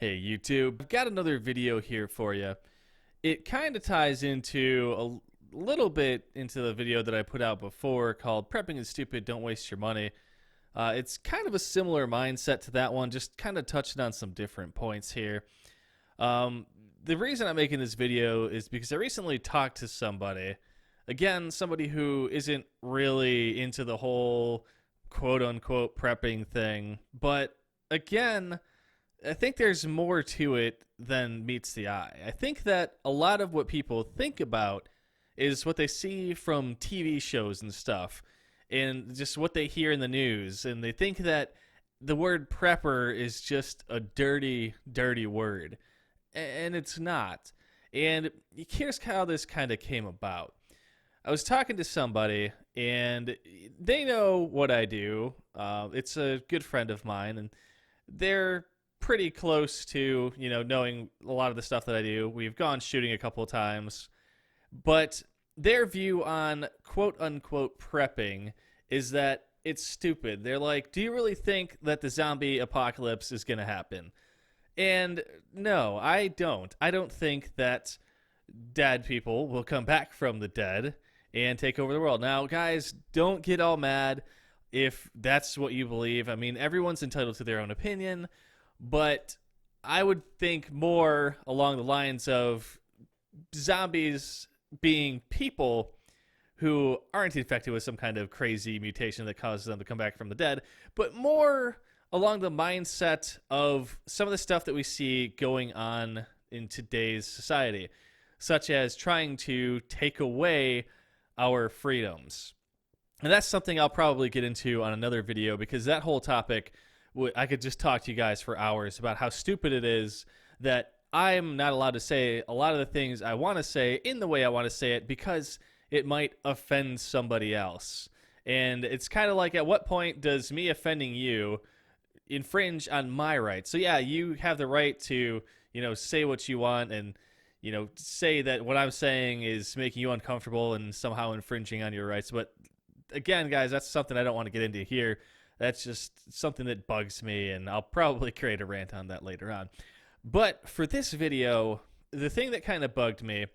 Hey YouTube, I've got another video here for you. It kind of ties into a little bit into the video that I put out before called Prepping is Stupid, Don't Waste Your Money. It's kind of a similar mindset to that one, just kind of touching on some different points here. The reason I'm making this video is because I recently talked to somebody, again, somebody who isn't really into the whole quote unquote prepping thing, but again, I think there's more to it than meets the eye. I think that a lot of what people think about is what they see from TV shows and stuff, and just what they hear in the news. And they think that the word prepper is just a dirty, dirty word. And it's not. And here's how this kind of came about. I was talking to somebody, and they know what I do. It's a good friend of mine, and they're pretty close to, knowing a lot of the stuff that I do. We've gone shooting a couple of times, but their view on quote unquote prepping is that it's stupid. They're like, do you really think that the zombie apocalypse is going to happen? And no, I don't. I don't think that dead people will come back from the dead and take over the world. Now, guys, don't get all mad if that's what you believe. I mean, everyone's entitled to their own opinion. But I would think more along the lines of zombies being people who aren't infected with some kind of crazy mutation that causes them to come back from the dead, but more along the mindset of some of the stuff that we see going on in today's society, such as trying to take away our freedoms. And that's something I'll probably get into on another video, because that whole topic, I could just talk to you guys for hours about how stupid it is that I'm not allowed to say a lot of the things I want to say in the way I want to say it because it might offend somebody else. And it's kind of like, at what point does me offending you infringe on my rights? So yeah, you have the right to, say what you want and, say that what I'm saying is making you uncomfortable and somehow infringing on your rights. But again, guys, that's something I don't want to get into here. That's just something that bugs me, and I'll probably create a rant on that later on. But for this video, the thing that kind of bugged me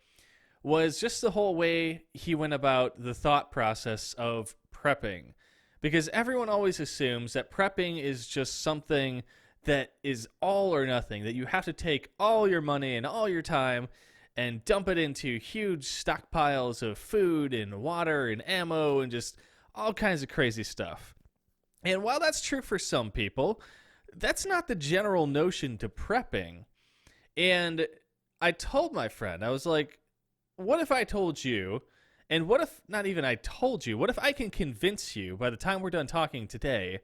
was just the whole way he went about the thought process of prepping. Because everyone always assumes that prepping is just something that is all or nothing, that you have to take all your money and all your time and dump it into huge stockpiles of food and water and ammo and just all kinds of crazy stuff. And while that's true for some people, that's not the general notion to prepping. And I told my friend, I was like, what if I told you, and what if not even I told you, what if I can convince you by the time we're done talking today,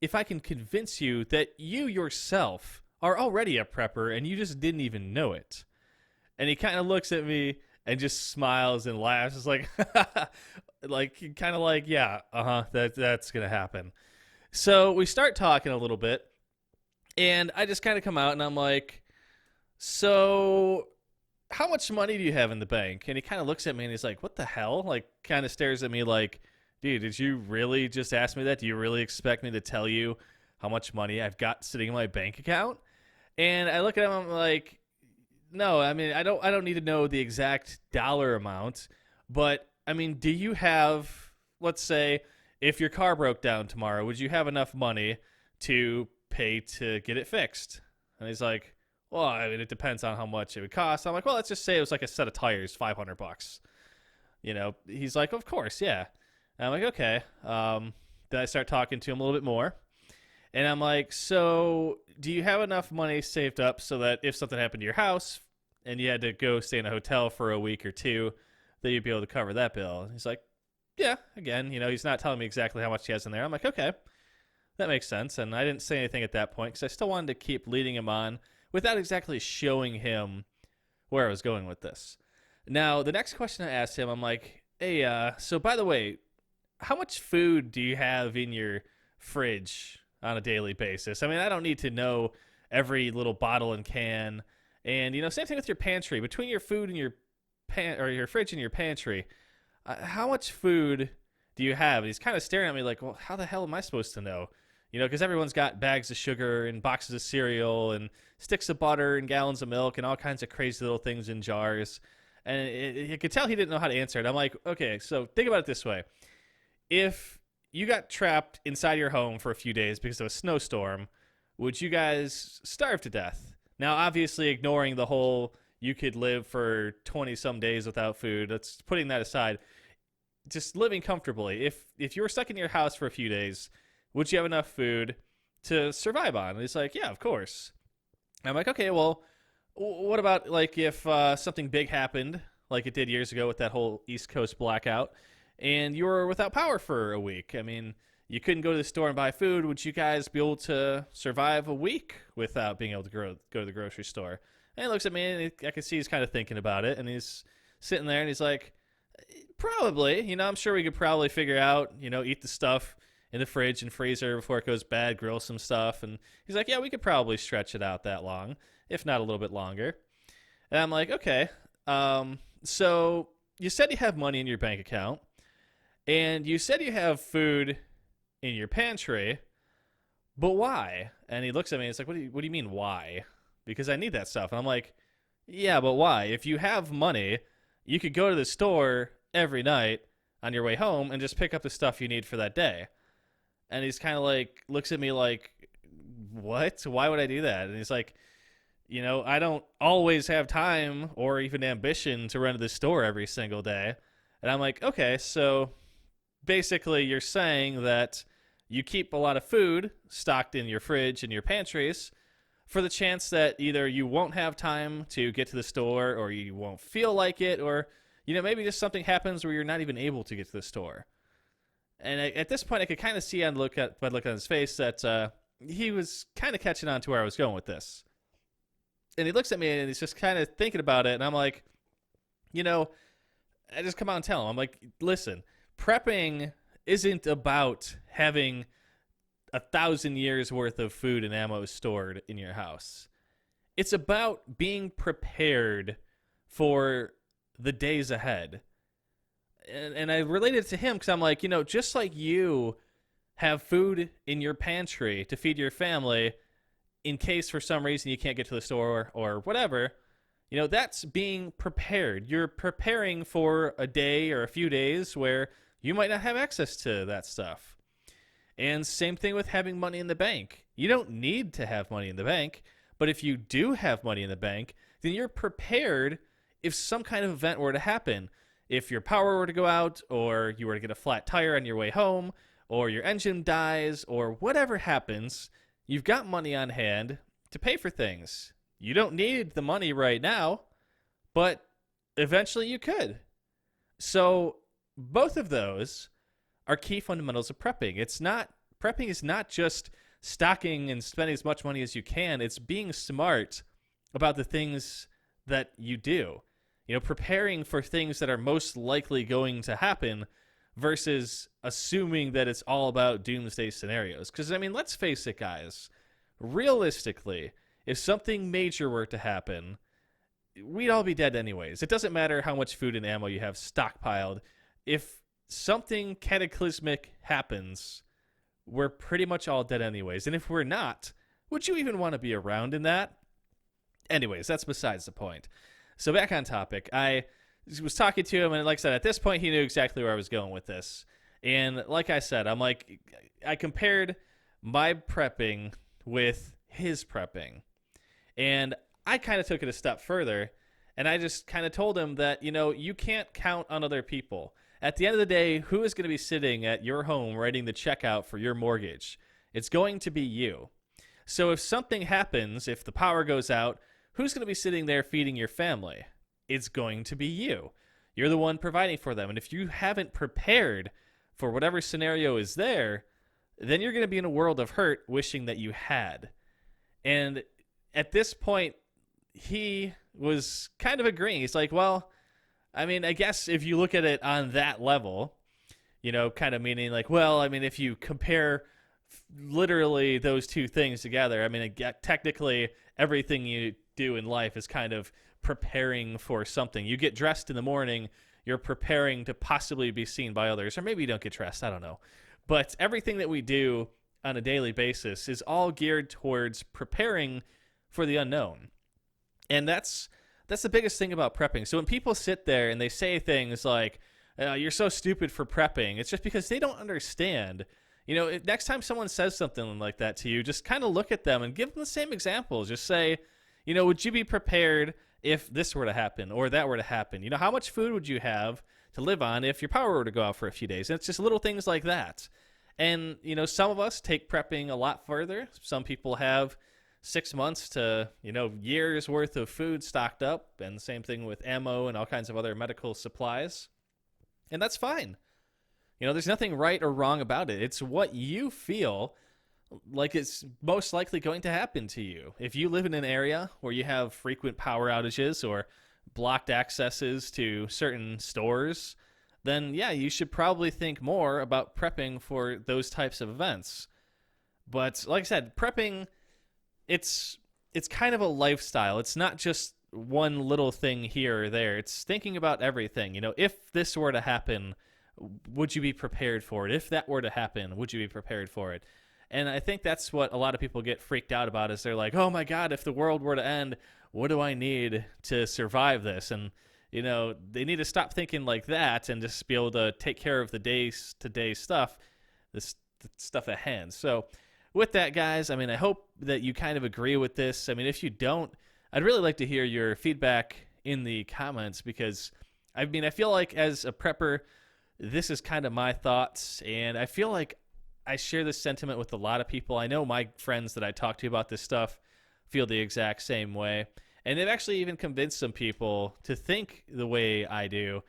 if I can convince you that you yourself are already a prepper and you just didn't even know it? And he kind of looks at me and just smiles and laughs. It's like, kind of like, yeah, that's going to happen. So we start talking a little bit, and I just kind of come out and I'm like, so how much money do you have in the bank? And he kind of looks at me and he's like, what the hell? Like, kind of stares at me like, dude, did you really just ask me that? Do you really expect me to tell you how much money I've got sitting in my bank account? And I look at him, I'm like, no, I mean, I don't need to know the exact dollar amount, but I mean, do you have, let's say, if your car broke down tomorrow, would you have enough money to pay to get it fixed? And he's like, well, I mean, it depends on how much it would cost. I'm like, well, let's just say it was like a set of tires, $500. He's like, of course, yeah. And I'm like, okay. Then I start talking to him a little bit more. And I'm like, so do you have enough money saved up so that if something happened to your house and you had to go stay in a hotel for a week or two, that you'd be able to cover that bill? And he's like, yeah, again, he's not telling me exactly how much he has in there. I'm like, okay, that makes sense. And I didn't say anything at that point because I still wanted to keep leading him on without exactly showing him where I was going with this. Now, the next question I asked him, I'm like, hey, so by the way, how much food do you have in your fridge on a daily basis? I mean, I don't need to know every little bottle and can. And, same thing with your pantry. Between your food and your your fridge and your pantry, how much food do you have? And he's kind of staring at me like, well, how the hell am I supposed to know? because everyone's got bags of sugar and boxes of cereal and sticks of butter and gallons of milk and all kinds of crazy little things in jars. And you could tell he didn't know how to answer it. I'm like, okay, so think about it this way. If you got trapped inside your home for a few days because of a snowstorm, would you guys starve to death? Now, obviously, ignoring the whole you could live for 20 some days without food, let's putting that aside. Just living comfortably. If you were stuck in your house for a few days, would you have enough food to survive on? And he's like, yeah, of course. I'm like, okay, well, what about like if something big happened, like it did years ago with that whole East Coast blackout, and you were without power for a week? I mean, you couldn't go to the store and buy food. Would you guys be able to survive a week without being able to go to the grocery store? And he looks at me, and I can see he's kind of thinking about it, and he's sitting there, and he's like, probably. I'm sure we could probably figure out, eat the stuff in the fridge and freezer before it goes bad, grill some stuff. And he's like, yeah, we could probably stretch it out that long, if not a little bit longer. And I'm like, okay. So you said you have money in your bank account, and you said you have food in your pantry, but why? And he looks at me and he's like, what do you mean why? Because I need that stuff. And I'm like, yeah, but why? If you have money, you could go to the store every night on your way home and just pick up the stuff you need for that day. And he's kind of like, looks at me like, what? Why would I do that? And he's like, I don't always have time or even ambition to run to the store every single day. And I'm like, okay, so basically you're saying that you keep a lot of food stocked in your fridge and your pantries for the chance that either you won't have time to get to the store, or you won't feel like it, or maybe just something happens where you're not even able to get to the store. And at this point, I could kind of see by the look on his face that he was kind of catching on to where I was going with this. And he looks at me and he's just kind of thinking about it. And I'm like, I just come out and tell him. I'm like, listen, prepping isn't about having 1,000 years worth of food and ammo stored in your house. It's about being prepared for the days ahead. And I related it to him because I'm like, just like you have food in your pantry to feed your family in case for some reason you can't get to the store or whatever, that's being prepared. You're preparing for a day or a few days where you might not have access to that stuff. And same thing with having money in the bank. You don't need to have money in the bank, but if you do have money in the bank, then you're prepared if some kind of event were to happen. If your power were to go out, or you were to get a flat tire on your way home, or your engine dies, or whatever happens, you've got money on hand to pay for things. You don't need the money right now, but eventually you could. So both of those are key fundamentals of prepping. Prepping is not just stocking and spending as much money as you can. It's being smart about the things that you do. Preparing for things that are most likely going to happen versus assuming that it's all about doomsday scenarios. Because, let's face it, guys. Realistically, if something major were to happen, we'd all be dead anyways. It doesn't matter how much food and ammo you have stockpiled. If something cataclysmic happens, we're pretty much all dead anyways. And if we're not, would you even want to be around in that? Anyways, that's besides the point. So back on topic, I was talking to him, and like I said, at this point, he knew exactly where I was going with this. And like I said, I compared my prepping with his prepping. And I kind of took it a step further, and I just kind of told him that, you can't count on other people. At the end of the day, who is going to be sitting at your home writing the check out for your mortgage? It's going to be you. So if something happens, if the power goes out, who's going to be sitting there feeding your family? It's going to be you. You're the one providing for them. And if you haven't prepared for whatever scenario is there, then you're going to be in a world of hurt wishing that you had. And at this point, he was kind of agreeing. He's like, well, I guess if you look at it on that level, kind of meaning like, well, if you compare literally those two things together, technically everything you do in life is kind of preparing for something. You get dressed in the morning, you're preparing to possibly be seen by others, or maybe you don't get dressed, I don't know. But everything that we do on a daily basis is all geared towards preparing for the unknown. And that's the biggest thing about prepping. So when people sit there and they say things like, "You're so stupid for prepping," it's just because they don't understand. Next time someone says something like that to you, just kind of look at them and give them the same example. Just say, would you be prepared if this were to happen or that were to happen? How much food would you have to live on if your power were to go out for a few days? And it's just little things like that. And, some of us take prepping a lot further. Some people have 6 months to, years worth of food stocked up, and the same thing with ammo and all kinds of other medical supplies. And that's fine. There's nothing right or wrong about it. It's what you feel like it's most likely going to happen to you. If you live in an area where you have frequent power outages or blocked accesses to certain stores, then yeah, you should probably think more about prepping for those types of events. But like I said, prepping, it's kind of a lifestyle. It's not just one little thing here or there. It's thinking about everything. If this were to happen, would you be prepared for it? If that were to happen, would you be prepared for it? And I think that's what a lot of people get freaked out about, is they're like, oh my God, if the world were to end, what do I need to survive this? And, they need to stop thinking like that and just be able to take care of the day-to-day stuff, the stuff at hand. So with that, guys, I hope that you kind of agree with this. If you don't, I'd really like to hear your feedback in the comments, because, I feel like as a prepper, this is kind of my thoughts, and I feel like I share this sentiment with a lot of people. I know my friends that I talk to about this stuff feel the exact same way. And they've actually even convinced some people to think the way I do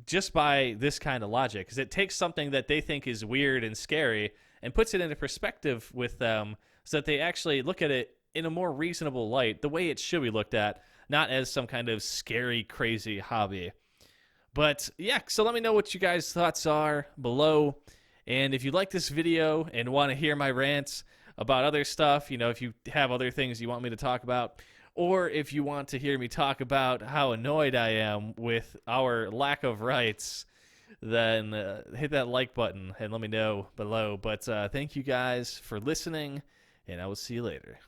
just by this kind of logic, because it takes something that they think is weird and scary and puts it into perspective with them so that they actually look at it in a more reasonable light, the way it should be looked at, not as some kind of scary, crazy hobby. But yeah, so let me know what you guys' thoughts are below. And if you like this video and want to hear my rants about other stuff, if you have other things you want me to talk about, or if you want to hear me talk about how annoyed I am with our lack of rights, then hit that like button and let me know below. But thank you guys for listening, and I will see you later.